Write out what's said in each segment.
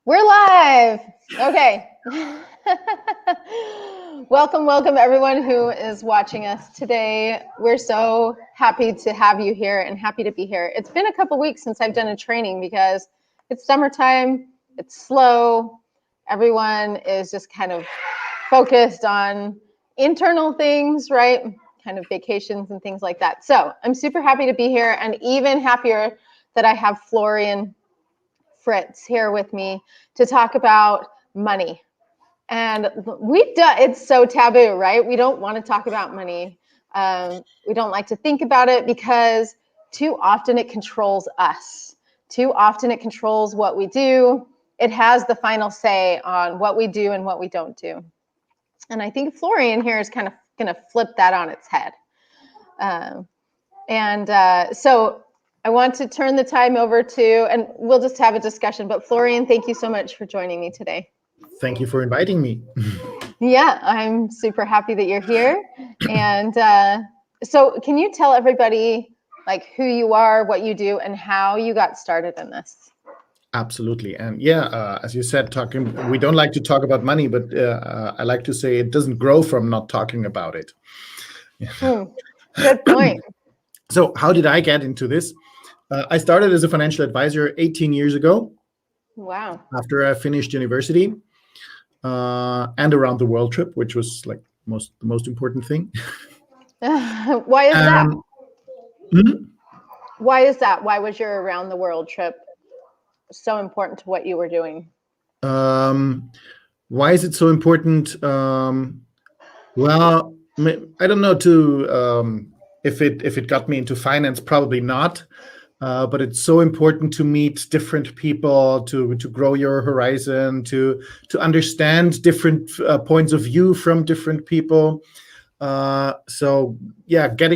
We're live. Okay. Welcome everyone who is watching us today. We're so happy to have you here and happy to be here. It's been a couple weeks since I've done a training because it's summertime, it's slow. Everyone is just kind of focused on internal things, right? Kind of vacations and things like that. So I'm super happy to be here and even happier that I have Florian Fritz here with me to talk about money. And it's so taboo, right? We don't want to talk about money. We don't like to think about it because too often it controls us. Too often it controls what we do. It has the final say on what we do and what we don't do. And I think Florian here is kind of going to flip that on its head. So I want to turn the time over to, and we'll just have a discussion, but Florian, thank you so much for joining me today. Thank you for inviting me. Yeah, I'm super happy that you're here. And so can you tell everybody like who you are, what you do, and how you got started in this? Absolutely. And as you said, we don't like to talk about money, but I like to say it doesn't grow from not talking about it. Good point. So how did I get into this? I started as a financial advisor 18 years ago. Wow. After I finished university and around the world trip, which was like the most important thing. Why is that? Why is that? Why was your around the world trip so important to what you were doing? Why is it so important? Well, I don't know if it got me into finance, probably not. But it's so important to meet different people, to grow your horizon, to understand different points of view from different people. Getting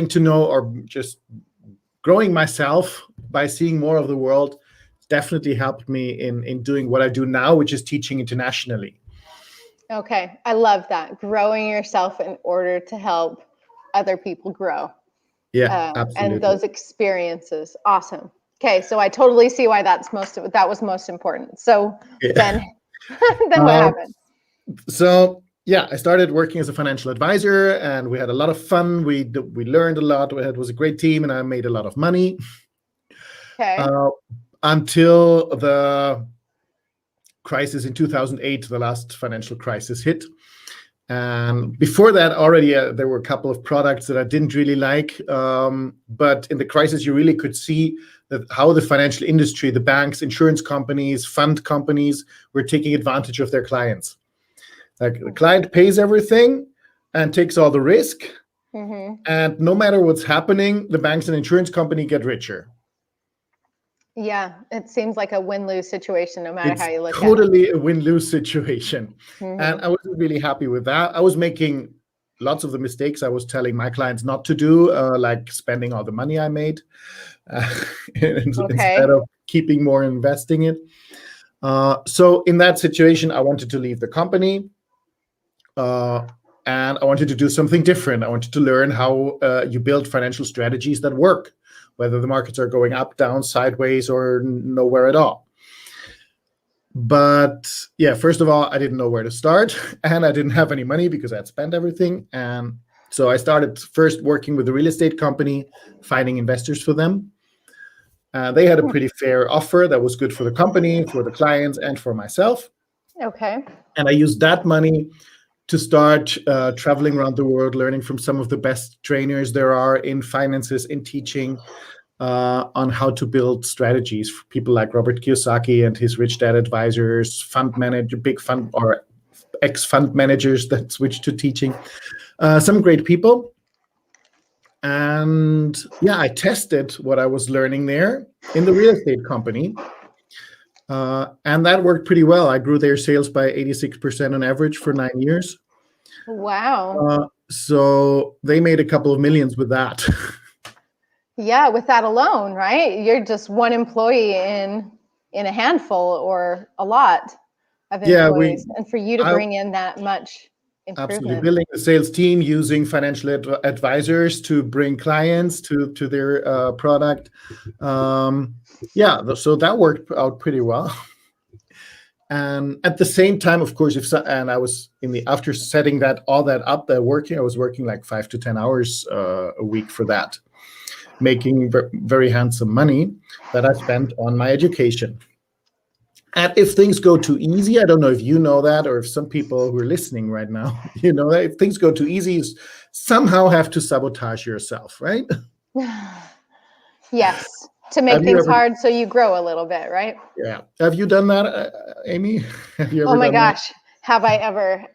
to know or just growing myself by seeing more of the world definitely helped me in doing what I do now, which is teaching internationally. Okay, I love that. Growing yourself in order to help other people grow. Yeah, absolutely. And those experiences. Awesome. Okay, so I totally see why that was most important. So then what happened? So I started working as a financial advisor, and we had a lot of fun. We learned a lot. It was a great team, and I made a lot of money. Okay. Until the crisis in 2008, the last financial crisis hit. And before that, already there were a couple of products that I didn't really like. But in the crisis, you really could see that how the financial industry, the banks, insurance companies, fund companies were taking advantage of their clients. Like the client pays everything and takes all the risk. Mm-hmm. And no matter what's happening, the banks and insurance company get richer. Yeah, it seems like a win-lose situation, no matter how you look at it. Totally a win-lose situation. Mm-hmm. And I wasn't really happy with that. I was making lots of the mistakes I was telling my clients not to do, like spending all the money I made instead of keeping more and investing it. So in that situation, I wanted to leave the company and I wanted to do something different. I wanted to learn how you build financial strategies that work, whether the markets are going up, down, sideways, or nowhere at all. But first of all, I didn't know where to start, and I didn't have any money because I had spent everything. And so I started first working with a real estate company, finding investors for them. They had a pretty fair offer that was good for the company, for the clients, and for myself. Okay. And I used that money to start traveling around the world, learning from some of the best trainers there are in finances, in teaching, on how to build strategies for people like Robert Kiyosaki and his Rich Dad advisors, fund manager, big fund or ex-fund managers that switched to teaching. Some great people. And I tested what I was learning there in the real estate company. And that worked pretty well. I grew their sales by 86% on average for 9 years. Wow. So they made a couple of millions with that. Yeah, with that alone, right? You're just one employee in a handful or a lot of employees. And for you to bring in that much improvement. Absolutely. Building a sales team, using financial advisors to bring clients to their product. So that worked out pretty well. And at the same time, of course, and I was after setting all that up, I was working like 5 to 10 hours a week for that, making very handsome money that I spent on my education. And if things go too easy, I don't know if you know that, or if some people who are listening right now, you know that if things go too easy, you somehow have to sabotage yourself, right? Yes, to make things hard so you grow a little bit, right? Yeah. Have you done that, Amy? Have you ever Oh my done gosh, have I ever?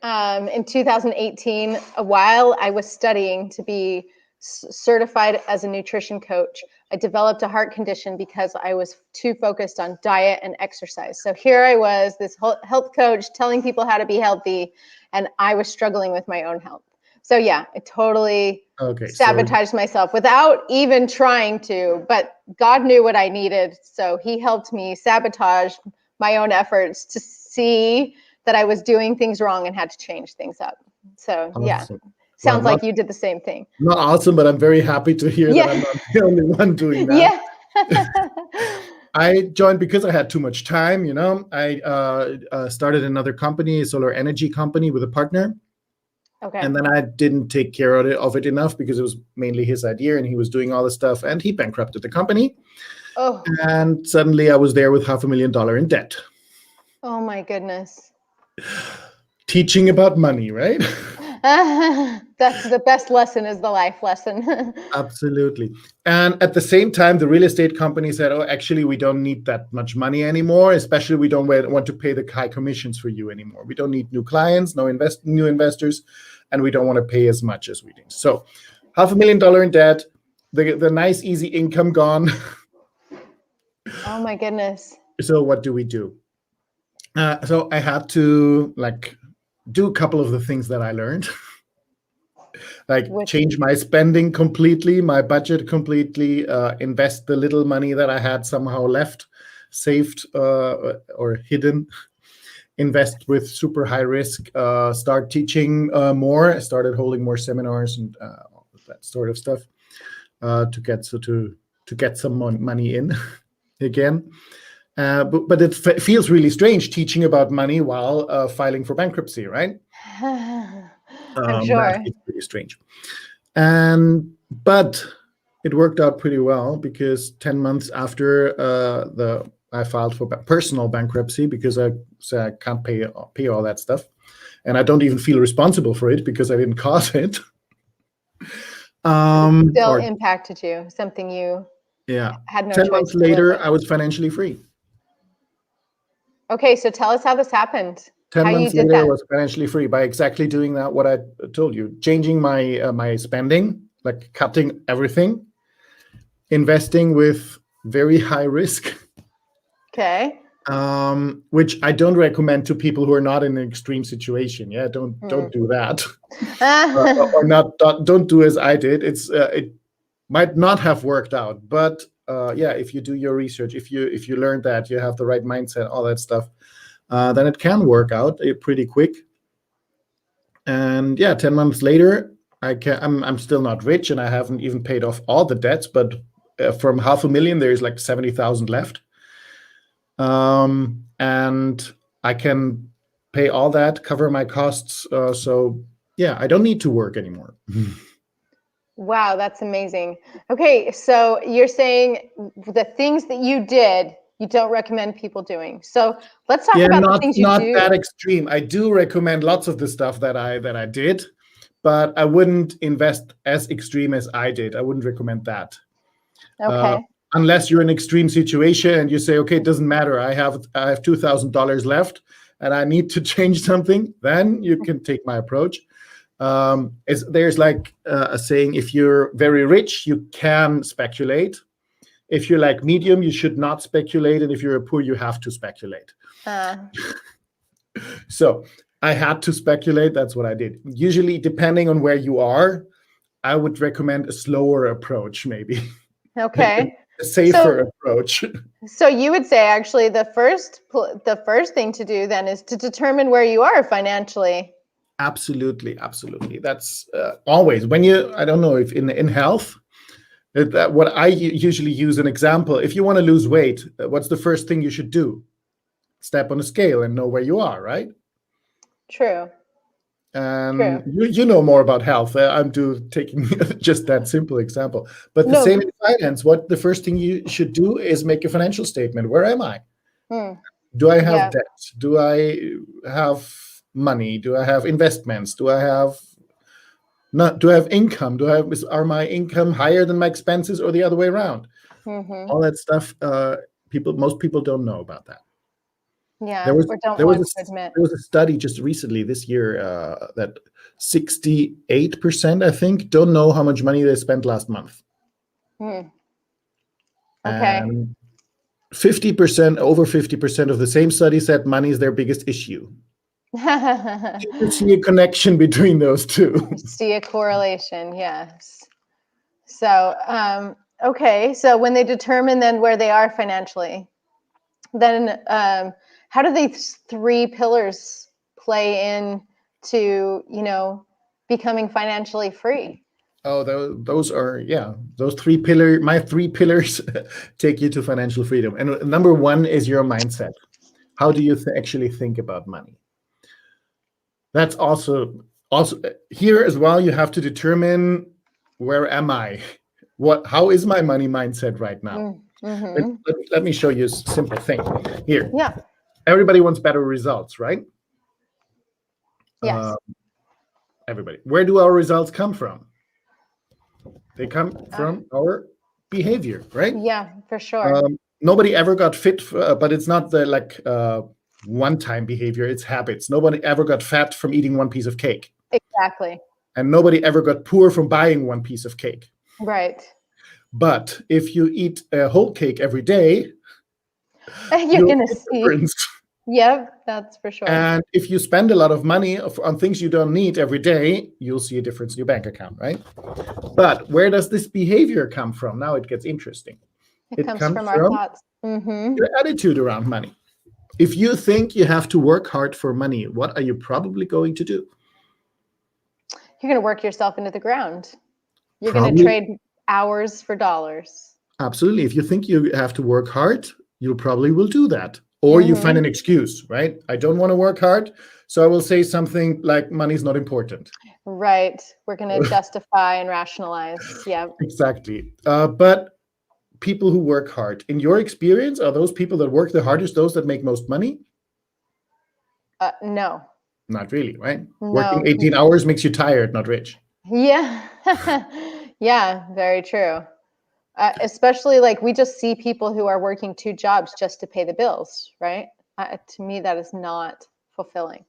In 2018, while I was studying to be certified as a nutrition coach, I developed a heart condition because I was too focused on diet and exercise. So here I was, this health coach telling people how to be healthy, and I was struggling with my own health. So yeah, I totally sabotaged myself without even trying to, but God knew what I needed. So he helped me sabotage my own efforts to see that I was doing things wrong and had to change things up. So yeah, sounds like you did the same thing. Not awesome, but I'm very happy to hear that I'm not the only one doing that. Yeah. I joined because I had too much time. I started another company, a solar energy company, with a partner. Okay. And then I didn't take care of it enough because it was mainly his idea and he was doing all the stuff, and he bankrupted the company. Oh. And suddenly I was there with $500,000 in debt. Oh my goodness. Teaching about money, right? That's the best lesson, is the life lesson. Absolutely. And at the same time, the real estate company said, oh, actually, we don't need that much money anymore. Especially, we don't want to pay the high commissions for you anymore. We don't need new clients, new investors, and we don't want to pay as much as we did. So $500,000 in debt, the nice, easy income gone. Oh my goodness. So what do we do? So I had to do a couple of the things that I learned. Change my spending completely, my budget completely, invest the little money that I had somehow left, saved or hidden, invest with super high risk, start teaching more. I started holding more seminars and that sort of stuff to get some money in again. But it feels really strange teaching about money while filing for bankruptcy, right? I'm sure. It's pretty strange. But it worked out pretty well, because 10 months after I filed for personal bankruptcy, because I can't pay all that stuff. And I don't even feel responsible for it because I didn't cause it. Still impacted you, something you had no choice. 10 months later, I was financially free. Okay, so tell us how this happened. 10 months later, I was financially free by exactly doing that, what I told you, changing my spending, like cutting everything, investing with very high risk. Okay. Which I don't recommend to people who are not in an extreme situation. Yeah, don't do that. Don't do as I did. It might not have worked out, but if you do your research, if you learn that, you have the right mindset, all that stuff, then it can work out pretty quick. And 10 months later, I'm still not rich, and I haven't even paid off all the debts, but from $500,000, there's like 70,000 left. And I can pay all that, cover my costs. So I don't need to work anymore. Wow, that's amazing. Okay, so you're saying the things that you did, you don't recommend people doing. So let's talk about the things you do. Not that extreme. I do recommend lots of the stuff that I did, but I wouldn't invest as extreme as I did. I wouldn't recommend that. Okay. Unless you're in an extreme situation and you say, okay, it doesn't matter. I have $2,000 left and I need to change something, then you can take my approach. There's like a saying, if you're very rich, you can speculate. If you're like medium, you should not speculate. And if you're poor, you have to speculate. So I had to speculate. That's what I did. Usually, depending on where you are, I would recommend a slower approach, maybe. Okay. A safer approach. So you would say, actually, the first thing to do then is to determine where you are financially. Absolutely. That's always when I don't know if in health, what I usually use an example. If you want to lose weight, what's the first thing you should do? step on a scale and know where you are, right? True. And you know more about health. I'm taking just that simple example. But the No. same in finance. What the first thing you should do is make a financial statement. Where am I? Do I have debt? Do I have money? Do I have investments? Do I have income? Are my income higher than my expenses or the other way around? All that stuff. Most people don't know about that. Yeah, there was a study just recently this year that 68%, I think, don't know how much money they spent last month. Okay. And 50%, over 50% of the same study said money is their biggest issue. You see a connection between those two. See a correlation, yes. So, okay. So when they determine then where they are financially, then how do these three pillars play into, becoming financially free? Oh, those are, those three pillars. My three pillars take you to financial freedom. And number one is your mindset. How do you actually think about money? That's also here as well. You have to determine, where am I? How is my money mindset right now? Let me show you a simple thing here. Yeah. Everybody wants better results, right? Yes. Everybody. Where do our results come from? They come from our behavior, right? Yeah, for sure. Nobody ever got fit, but it's not the one-time behavior. It's habits. Nobody ever got fat from eating one piece of cake. Exactly. And nobody ever got poor from buying one piece of cake. Right. But if you eat a whole cake every day, you're going to see. Yep, that's for sure. And if you spend a lot of money on things you don't need every day, you'll see a difference in your bank account, right? But where does this behavior come from? Now it gets interesting. It comes from our thoughts. Your attitude around money. If you think you have to work hard for money, what are you probably going to do? You're going to work yourself into the ground. You're going to trade hours for dollars. Absolutely. If you think you have to work hard, you probably will do that. Or you find an excuse, right? I don't want to work hard, so I will say something like money's not important. Right. We're going to justify and rationalize. Yeah. Exactly. But people who work hard, in your experience, are those people that work the hardest those that make most money? No. Not really, right? No. Working 18 hours makes you tired, not rich. Yeah. Yeah, very true. Especially we just see people who are working 2 jobs just to pay the bills, right? To me, that is not fulfilling.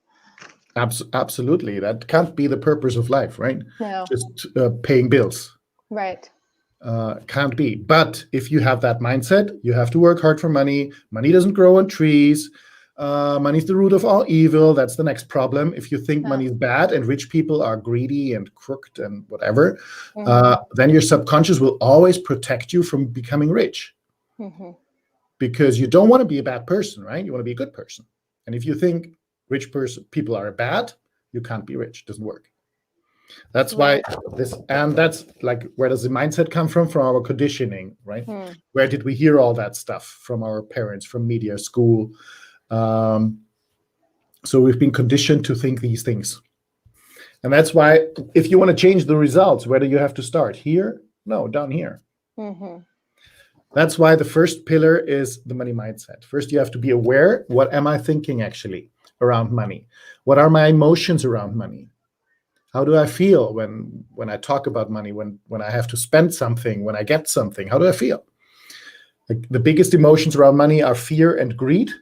Absolutely. That can't be the purpose of life, right? No. Just paying bills. Right. Can't be. But if you have that mindset, you have to work hard for money. Money doesn't grow on trees. Money is the root of all evil. That's the next problem. If you think money is bad and rich people are greedy and crooked and whatever, then your subconscious will always protect you from becoming rich. Because you don't want to be a bad person, right? You want to be a good person. And if you think people are bad, you can't be rich. It doesn't work. That's why that's where does the mindset come from? From our conditioning, right? Where did we hear all that stuff? From our parents, from media, school. So we've been conditioned to think these things. And that's why if you want to change the results, where do you have to start? Here? No, down here. That's why the first pillar is the money mindset. First, you have to be aware, what am I thinking actually around money? What are my emotions around money? How do I feel when I talk about money, when I have to spend something, when I get something? How do I feel? The biggest emotions around money are fear and greed.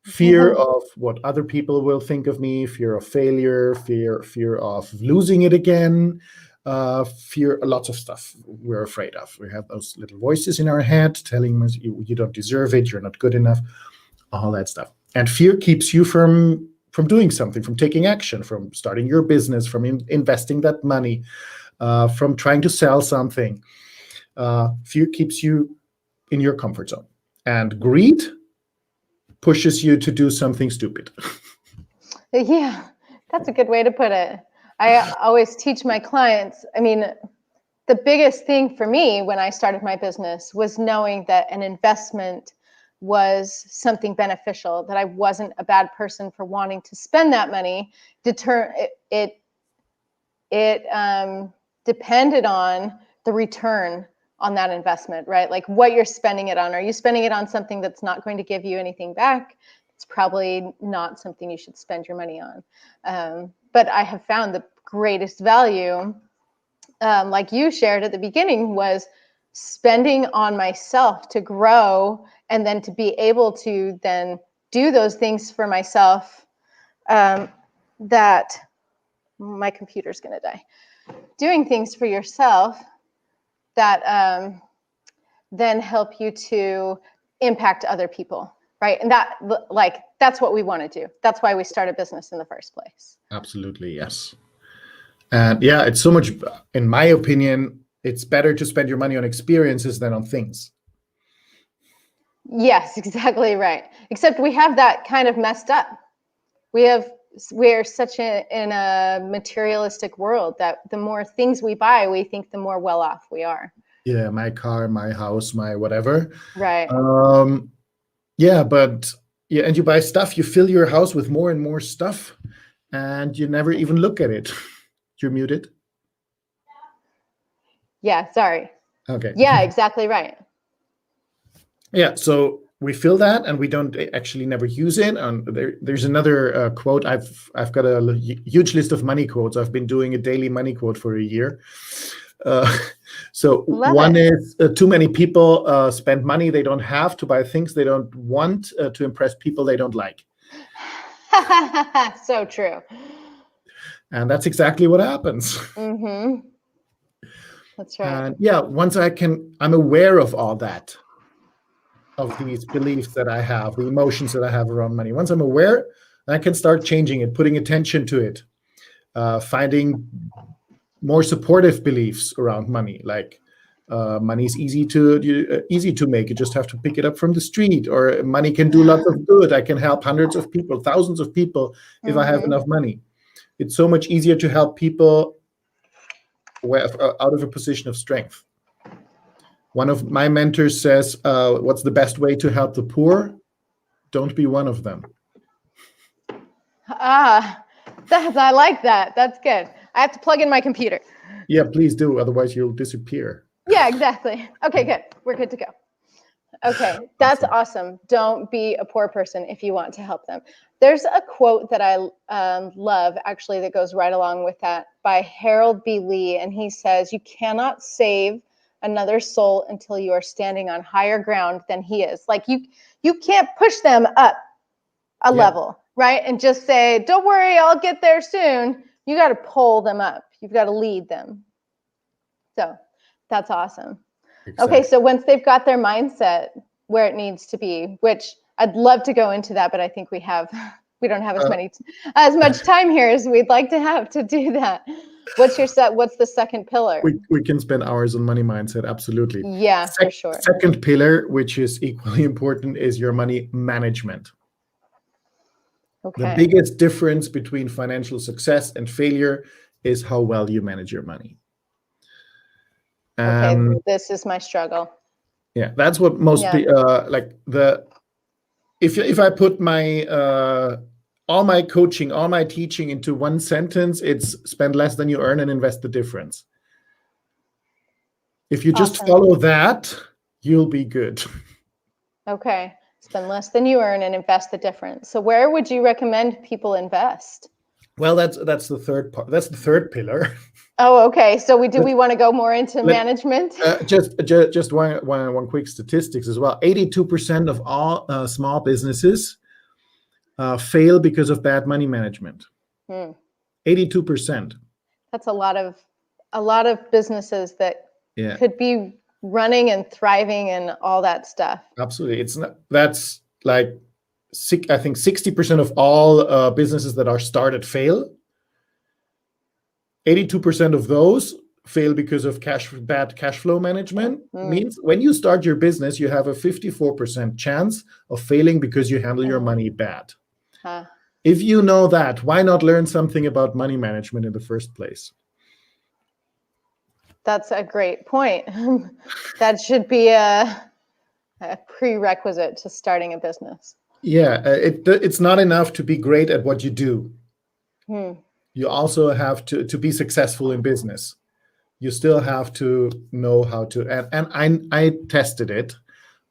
Fear of what other people will think of me, fear of failure, fear of losing it again, lots of stuff we're afraid of. We have those little voices in our head telling us you don't deserve it, you're not good enough, all that stuff. And fear keeps you from doing something, from taking action, from starting your business, from investing that money, from trying to sell something. Fear keeps you in your comfort zone. And greed pushes you to do something stupid. Yeah, that's a good way to put it. I always teach my clients, the biggest thing for me when I started my business was knowing that an investment was something beneficial, that I wasn't a bad person for wanting to spend that money. It depended on the return on that investment, right? Like what you're spending it on. Are you spending it on something that's not going to give you anything back? It's probably not something you should spend your money on. But I have found the greatest value, like you shared at the beginning, was spending on myself to grow, and then to be able to then do those things for myself, that my computer's going to die. Doing things for yourself that then help you to impact other people, right? And that's what we want to do. That's why we start a business in the first place. Absolutely, yes. And yeah, it's so much, in my opinion, it's better to spend your money on experiences than on things. Yes, exactly right. Except we have that kind of messed up. We're such in a materialistic world that the more things we buy, we think the more well off we are. Yeah, my car, my house, my whatever. Right. Yeah, but yeah, and you buy stuff, you fill your house with more and more stuff, and you never even look at it. You're muted. Yeah, sorry. Okay. Yeah, exactly right. Yeah, so we fill that, and we don't actually never use it. And there's another quote. I've got a huge list of money quotes. I've been doing a daily money quote for a year. So one is too many people spend money they don't have to buy things they don't want to impress people they don't like. So true. And that's exactly what happens. Mm-hmm. That's right. And yeah, once I'm aware of all that, of these beliefs that I have, the emotions that I have around money. Once I'm aware, I can start changing it, putting attention to it, finding more supportive beliefs around money. Like money is easy to make. You just have to pick it up from the street, or money can do lots of good. I can help hundreds of people, thousands of people if I have enough money. It's so much easier to help people out of a position of strength. One of my mentors says, what's the best way to help the poor? Don't be one of them. I like that. That's good. I have to plug in my computer. Yeah, please do. Otherwise, you'll disappear. Yeah, exactly. Okay, good. We're good to go. Okay, that's awesome. Don't be a poor person if you want to help them. There's a quote that I love, actually, that goes right along with that, by Harold B. Lee. And he says, you cannot save another soul until you are standing on higher ground than he is. Like you can't push them up a level, right? And just say, don't worry, I'll get there soon. You got to pull them up. You've got to lead them. So that's awesome. Exactly. Okay, so once they've got their mindset where it needs to be, which I'd love to go into that, but I think we don't have as much time here as we'd like to have to do that. What's the second pillar? We can spend hours on money mindset, absolutely. Yeah, for sure. Second pillar, which is equally important, is your money management. Okay. The biggest difference between financial success and failure is how well you manage your money. Okay, this is my struggle. Yeah, that's what most if I put my all my coaching, all my teaching into one sentence, it's spend less than you earn and invest the difference. If you just follow that, you'll be good. Okay, spend less than you earn and invest the difference. So where would you recommend people invest? Well, that's the third part. That's the third pillar. Oh, okay. So we want to go more into management? Just one quick statistics as well. 82% of all small businesses fail because of bad money management. 82%. That's a lot of businesses that could be running and thriving and all that stuff. Absolutely. That's like I think 60% of all businesses that are started fail. 82% of those fail because of bad cash flow management. Means when you start your business, you have a 54% chance of failing because you handle your money bad. If you know that, why not learn something about money management in the first place? That's a great point. That should be a a prerequisite to starting a business. Yeah, it's not enough to be great at what you do. You also have to be successful in business. You still have to know how to, and I tested it,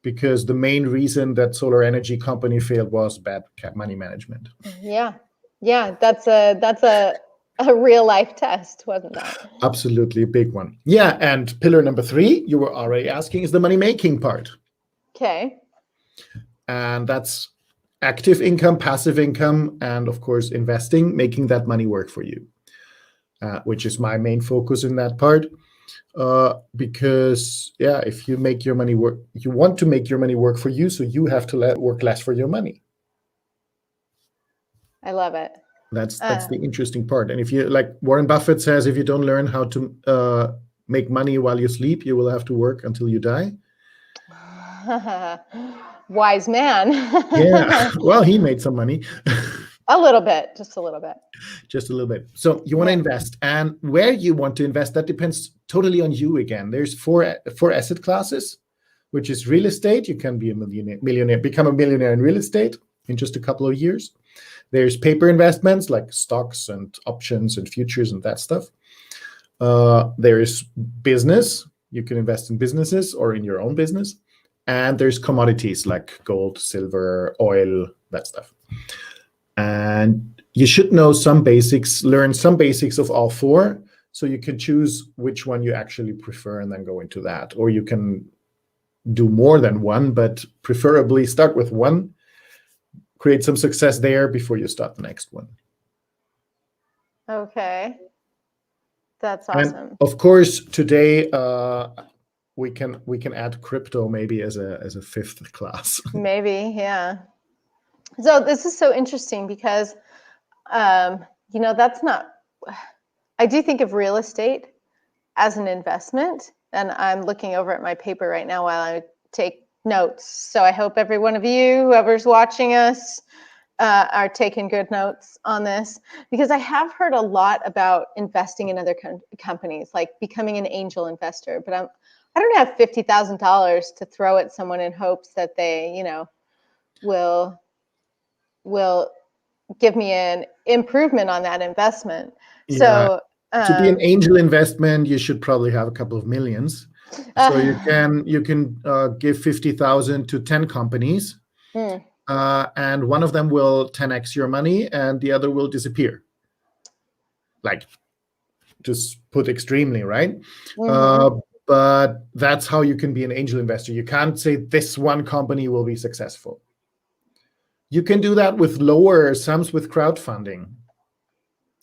because the main reason that solar energy company failed was bad money management. Yeah, that's a real life test, wasn't that? Absolutely a big one. Yeah, and pillar number 3, you were already asking, is the money making part. Okay. And that's active income, passive income, and of course investing, making that money work for you, which is my main focus in that part. Because if you make your money work, you want to make your money work for you, so you have to work less for your money. I love it. That's the interesting part. And if you, like Warren Buffett says, if you don't learn how to make money while you sleep, you will have to work until you die. Wise man. Yeah, well, he made some money. A little bit, just a little bit. Just a little bit. So you want to invest, and where you want to invest, that depends totally on you again. There's four asset classes, which is real estate. You can be a millionaire, become a millionaire in real estate in just a couple of years. There's paper investments like stocks and options and futures and that stuff. There's business. You can invest in businesses or in your own business. And there's commodities like gold, silver, oil, that stuff. And you should know some basics, learn some basics of all four, so you can choose which one you actually prefer and then go into that. Or you can do more than one, but preferably start with one, create some success there before you start the next one. Okay. That's awesome. And of course, today we can add crypto maybe as a fifth class. Maybe, yeah. So this is so interesting because, that's not, I do think of real estate as an investment, and I'm looking over at my paper right now while I take notes. So I hope every one of you, whoever's watching us, are taking good notes on this, because I have heard a lot about investing in other companies, like becoming an angel investor, but I don't have $50,000 to throw at someone in hopes that they, will give me an improvement on that investment. Yeah. So to be an angel investment, you should probably have a couple of millions. So you can give 50,000 to 10 companies, and one of them will 10x your money, and the other will disappear. Like, just put extremely, right? But that's how you can be an angel investor. You can't say this one company will be successful. You can do that with lower sums with crowdfunding.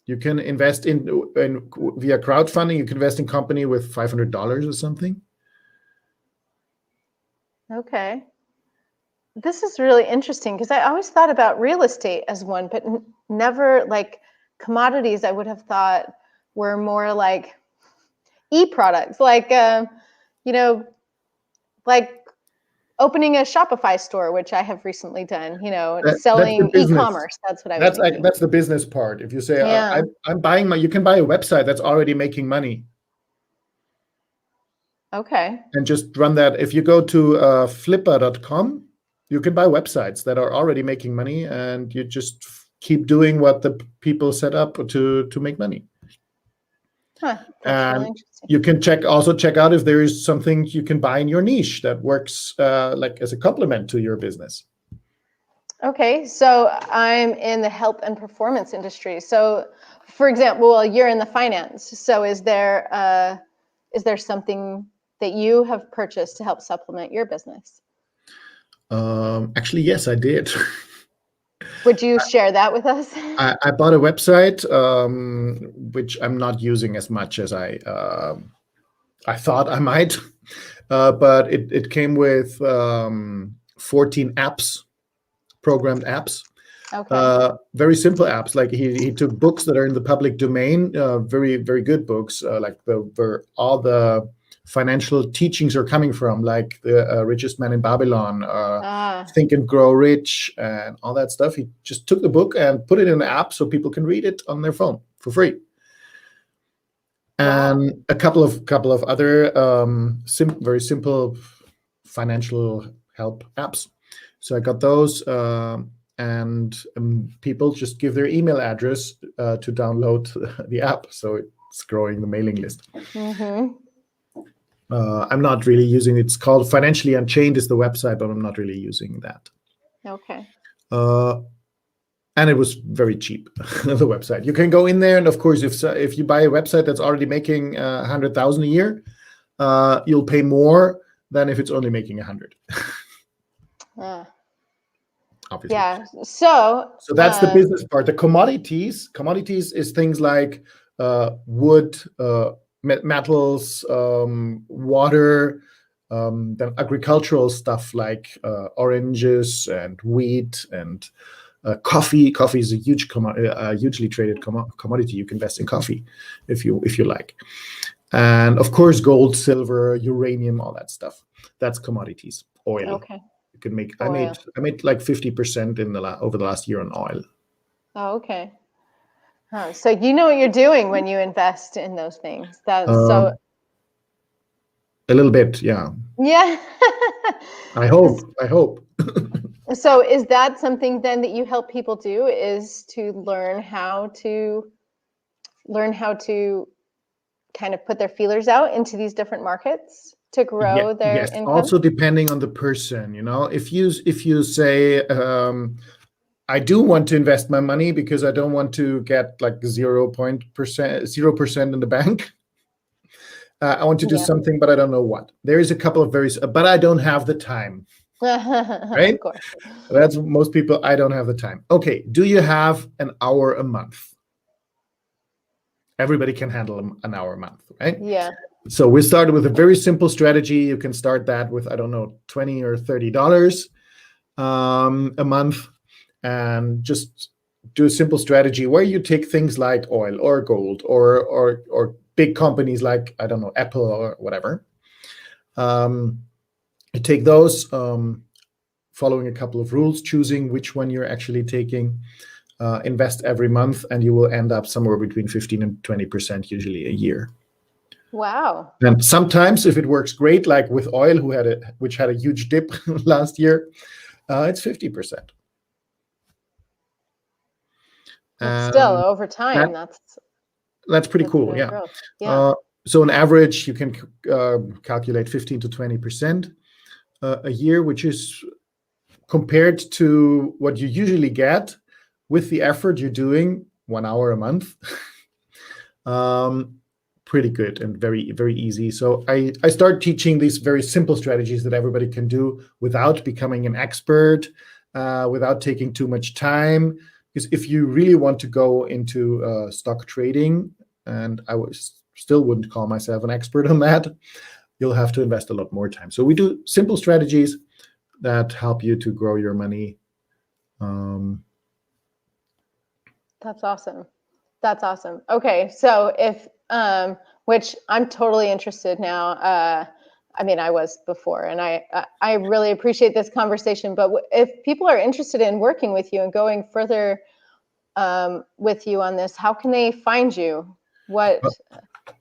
You can invest in via crowdfunding. You can invest in company with $500 or something. Okay. This is really interesting, because I always thought about real estate as one, but never like commodities. I would have thought were more like e-products, like, like opening a Shopify store, which I have recently done, selling e-commerce. That's what I was thinking. That's the business part. If you say, I'm buying you can buy a website that's already making money. Okay. And just run that. If you go to flipper.com, you can buy websites that are already making money, and you just keep doing what the people set up to make money. That's really interesting. You can check out if there is something you can buy in your niche that works like as a complement to your business. Okay, so I'm in the health and performance industry. So, for example, you're in the finance. So is there something that you have purchased to help supplement your business? Actually, yes, I did. Would you share that with us? I bought a website, which I'm not using as much as I thought I might, but it came with 14 apps, programmed apps. Okay. Very simple apps. Like he took books that are in the public domain, very, very good books, like where all the financial teachings are coming from, like the Richest Man in Babylon, Think and Grow Rich, and all that stuff. He just took the book and put it in an app so people can read it on their phone for free. And a couple of other very simple financial help apps. So I got those, and people just give their email address to download the app. So it's growing the mailing list. Mm-hmm. I'm not really using it. It's called Financially Unchained is the website, but I'm not really using that. Okay. And it was very cheap, the website. You can go in there, and of course, if you buy a website that's already making 100,000 a year, you'll pay more than if it's only making 100. Obviously. Yeah. So that's the business part. The commodities is things like wood, metals, water, then agricultural stuff like oranges and wheat and coffee. Coffee is a hugely traded commodity. You can invest in coffee if you like, and of course gold, silver, uranium, all that stuff. That's commodities. Oil. Okay. You can make. Oil. I made like 50% over the last year on oil. Oh, okay. Huh. So you know what you're doing when you invest in those things. That's so. A little bit, yeah. Yeah. I hope. So is that something then that you help people do, is to learn how to kind of put their feelers out into these different markets to grow their income? Also depending on the person, if you say, I do want to invest my money because I don't want to get like 0% in the bank. I want to do something, but I don't know what. There is a couple of but I don't have the time. Right? Of course. That's most people. I don't have the time. Okay. Do you have an hour a month? Everybody can handle an hour a month, right? Yeah. So we started with a very simple strategy. You can start that with, I don't know, $20 or $30 a month, and just do a simple strategy where you take things like oil or gold or big companies like, I don't know, Apple or whatever. You take those, following a couple of rules, choosing which one you're actually taking, invest every month, and you will end up somewhere between 15 and 20% usually a year. Wow. And sometimes if it works great, like with oil, which had a huge dip last year, it's 50%. But still, over time, that's pretty cool. Yeah. Growth. Yeah. So on average, you can calculate 15 to 20% a year, which is compared to what you usually get with the effort you're doing 1 hour a month. Pretty good and very, very easy. So I start teaching these very simple strategies that everybody can do without becoming an expert, without taking too much time. Because if you really want to go into stock trading, and I still wouldn't call myself an expert on that, you'll have to invest a lot more time. So we do simple strategies that help you to grow your money. That's awesome. That's awesome. Okay, so if which I'm totally interested now. I mean, I was before, and I really appreciate this conversation. But if people are interested in working with you and going further with you on this, how can they find you? What?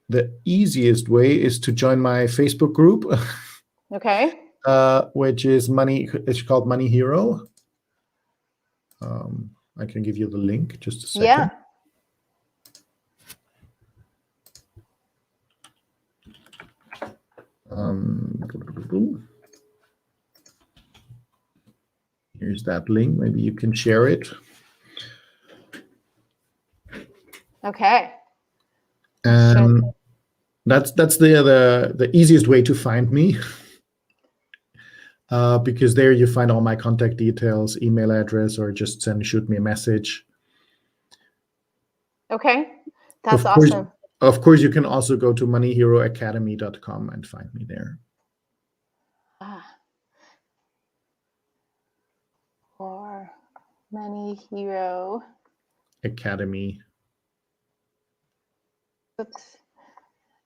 The easiest way is to join my Facebook group. Okay. Which is it's called Money Hero. I can give you the link, just a second. Yeah. Here's that link. Maybe you can share it. Okay. That's the easiest way to find me. Because there you find all my contact details, email address, or just shoot me a message. Okay, that's awesome. Of course, you can also go to moneyheroacademy.com and find me there. Or Money Hero Academy.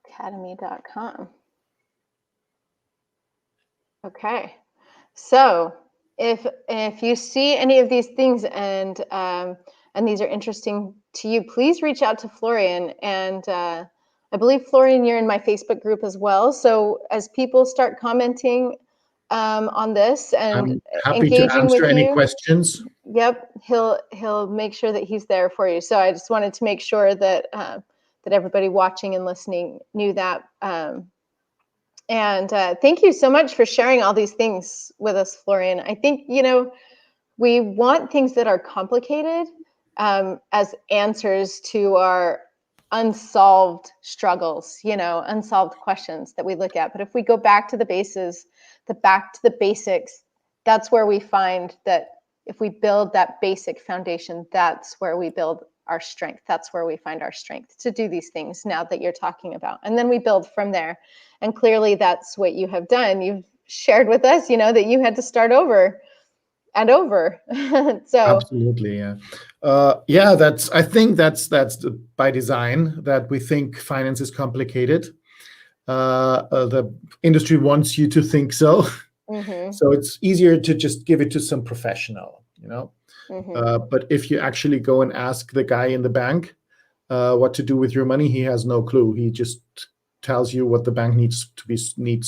Academy.com. Okay. So if you see any of these things and these are interesting to you, please reach out to Florian. And I believe, Florian, you're in my Facebook group as well. So as people start commenting on this and I'm happy to engaging answer with any you. questions. Yep, he'll make sure that he's there for you. So I just wanted to make sure that that everybody watching and listening knew that. And thank you so much for sharing all these things with us, Florian. I think, we want things that are complicated as answers to our unsolved struggles, unsolved questions that we look at. But if we go back to the bases, back to the basics, that's where we find that if we build that basic foundation, that's where we build our strength. That's where we find our strength to do these things now that you're talking about. And then we build from there. And clearly that's what you have done. You've shared with us, that you had to start over and over. So Absolutely, yeah. I think that's by design, that we think finance is complicated. The industry wants you to think so. So it's easier to just give it to some professional, But if you actually go and ask the guy in the bank what to do with your money, he has no clue. He just tells you what the bank needs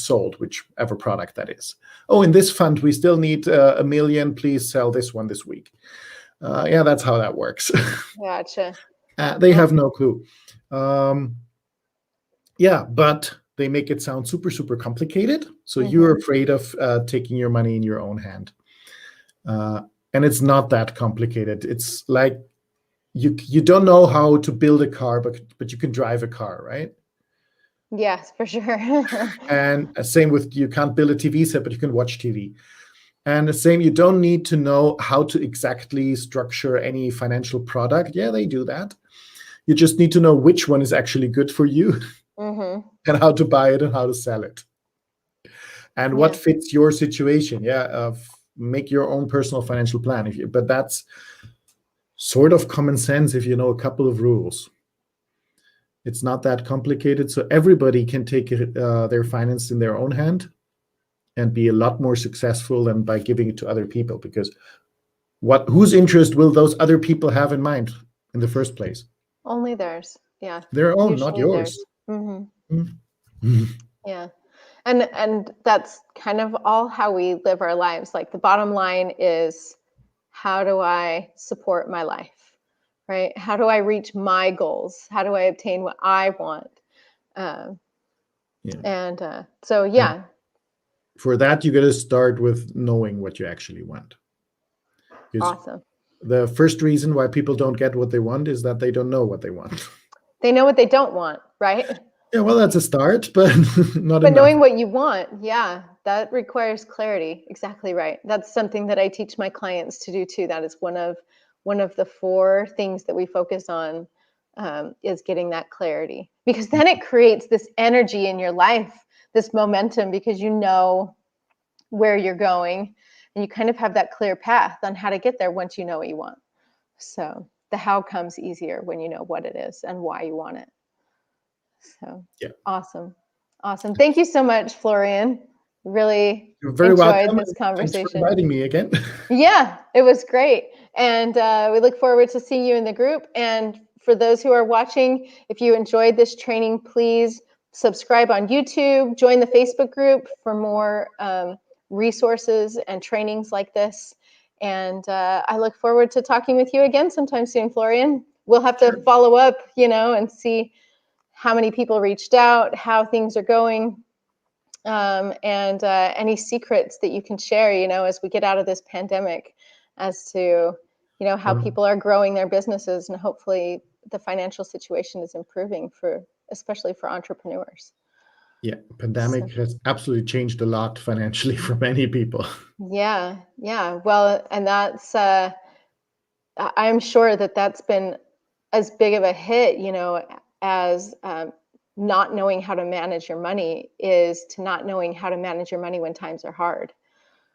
sold, whichever product that is. Oh, in this fund, we still need $1 million. Please sell this one this week. That's how that works. Gotcha. They have no clue. But they make it sound super, super complicated. So you're afraid of taking your money in your own hand. And it's not that complicated. It's like you don't know how to build a car, but you can drive a car, right? Yes, for sure. And same with, you can't build a TV set, but you can watch TV. And the same, you don't need to know how to exactly structure any financial product. Yeah, they do that. You just need to know which one is actually good for you and how to buy it and how to sell it. And what fits your situation. Make your own personal financial plan. But that's sort of common sense if you know a couple of rules. It's not that complicated. So everybody can take their finance in their own hand and be a lot more successful than by giving it to other people. Because whose interest will those other people have in mind in the first place? Only theirs. Yeah. Their own, not yours. Yeah. And that's kind of all how we live our lives. Like the bottom line is, how do I support my life? Right? How do I reach my goals? How do I obtain what I want? For that, you got to start with knowing what you actually want. Awesome. The first reason why people don't get what they want is that they don't know what they want. They know what they don't want, right? Yeah, well, that's a start, but not enough. Knowing what you want, that requires clarity. Exactly right. That's something that I teach my clients to do too. That is one of the 4 things that we focus on, is getting that clarity, because then it creates this energy in your life, this momentum, because you know where you're going and you kind of have that clear path on how to get there once you know what you want. So the how comes easier when you know what it is and why you want it. So awesome. Thank you so much, Florian. Really enjoyed this conversation. Thanks for inviting me again. Yeah, it was great. And we look forward to seeing you in the group. And for those who are watching, if you enjoyed this training, please subscribe on YouTube, join the Facebook group for more resources and trainings like this. And I look forward to talking with you again sometime soon, Florian. We'll have to follow up, and see how many people reached out, how things are going, and any secrets that you can share, as we get out of this pandemic, as to, how people are growing their businesses, and hopefully the financial situation is improving especially for entrepreneurs. Yeah, pandemic has absolutely changed a lot financially for many people. Yeah. Well, and that's, I'm sure that's been as big of a hit, as not knowing how to manage your money is to not knowing how to manage your money when times are hard.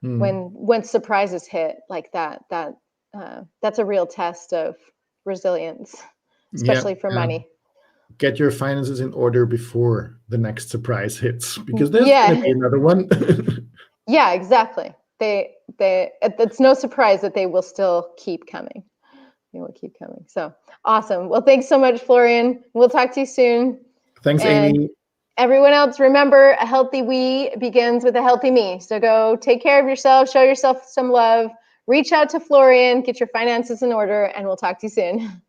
When surprises hit like that, that's a real test of resilience, especially for money. Get your finances in order before the next surprise hits, because there's going to be another one. Yeah, exactly. It's no surprise that they will still keep coming. They will keep coming. So awesome. Well, thanks so much, Florian. We'll talk to you soon. Thanks, Amy. Everyone else, remember, a healthy we begins with a healthy me. So go take care of yourself, show yourself some love, reach out to Florian, get your finances in order, and we'll talk to you soon.